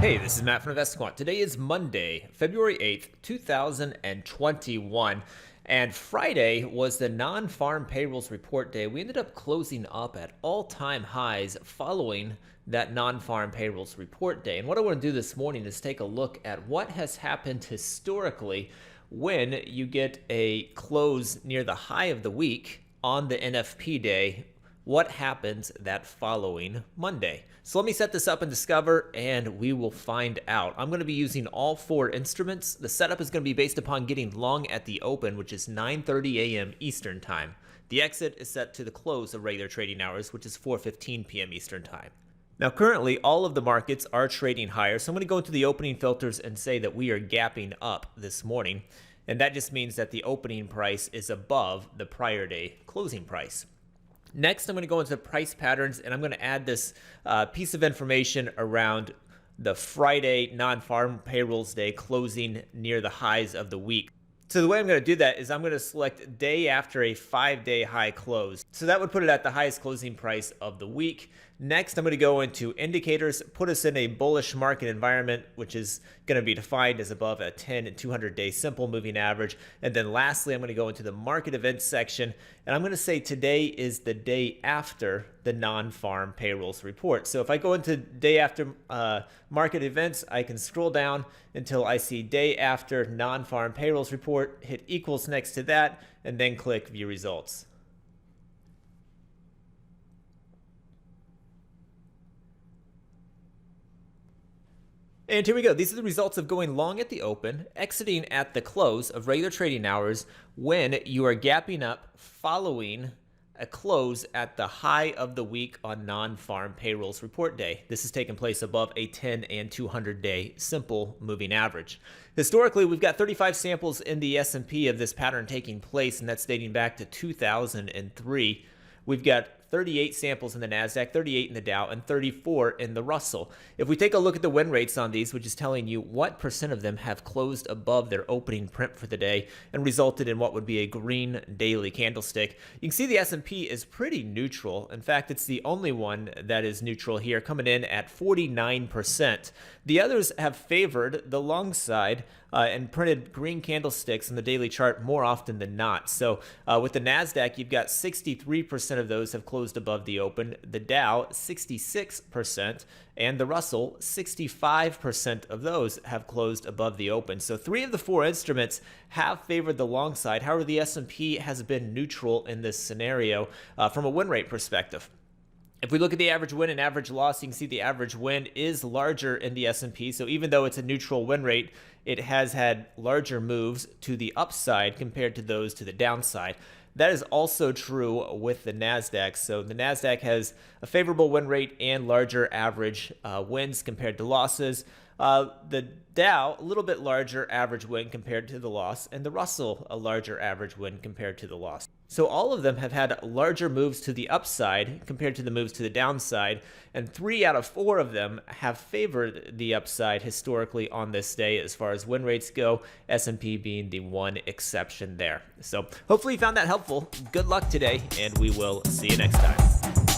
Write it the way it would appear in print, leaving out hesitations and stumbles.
Hey, this is Matt from InvestiQuant. Today is Monday, February 8th, 2021, and Friday was the non-farm payrolls report day. We ended up closing up at all-time highs following that non-farm payrolls report day. And what I want to do this morning is take a look at what has happened historically when you get a close near the high of the week on the NFP day. What happens that following Monday? So let me set this up in Discover and we will find out. I'm going to be using all four instruments. The setup is going to be based upon getting long at the open, which is 9:30 a.m. Eastern time. The exit is set to the close of regular trading hours, which is 4:15 p.m. Eastern time. Now currently all of the markets are trading higher, so I'm going to go into the opening filters and say that we are gapping up this morning, and that just means that the opening price is above the prior day closing price. Next, I'm going to go into price patterns, and I'm going to add this piece of information around the Friday non-farm payrolls day closing near the highs of the week. So the way I'm going to do that is I'm going to select day after a 5-day high close. So that would put it at the highest closing price of the week. Next, I'm going to go into indicators, put us in a bullish market environment, which is going to be defined as above a 10 and 200-day simple moving average. And then lastly, I'm going to go into the market events section, and I'm going to say today is the day after the non-farm payrolls report. So if I go into day after market events, I can scroll down until I see day after non-farm payrolls report, hit equals next to that, and then click view results. And here we go. These are the results of going long at the open, exiting at the close of regular trading hours when you are gapping up following a close at the high of the week on non-farm payrolls report day. This has taken place above a 10 and 200-day simple moving average. Historically, we've got 35 samples in the S&P of this pattern taking place, and that's dating back to 2003. We've got 38 samples in the NASDAQ, 38 in the Dow, and 34 in the Russell. If we take a look at the win rates on these, which is telling you what percent of them have closed above their opening print for the day and resulted in what would be a green daily candlestick, you can see the S&P is pretty neutral. In fact, it's the only one that is neutral here, coming in at 49%. The others have favored the long side and printed green candlesticks in the daily chart more often than not. So with the NASDAQ, you've got 63% of those have closed above the open, the Dow 66%, and the Russell 65% of those have closed above the open. So 3 of the 4 instruments have favored the long side. However, the S&P has been neutral in this scenario from a win rate perspective. If we look at the average win and average loss, you can see the average win is larger in the S&P. So even though it's a neutral win rate, it has had larger moves to the upside compared to those to the downside. That is also true with the NASDAQ. So the NASDAQ has a favorable win rate and larger average wins compared to losses. The Dow, a little bit larger average win compared to the loss, and the Russell, a larger average win compared to the loss. So all of them have had larger moves to the upside compared to the moves to the downside, and 3 out of 4 of them have favored the upside historically on this day as far as win rates go, S&P being the one exception there. So hopefully you found that helpful. Good luck today, and we will see you next time.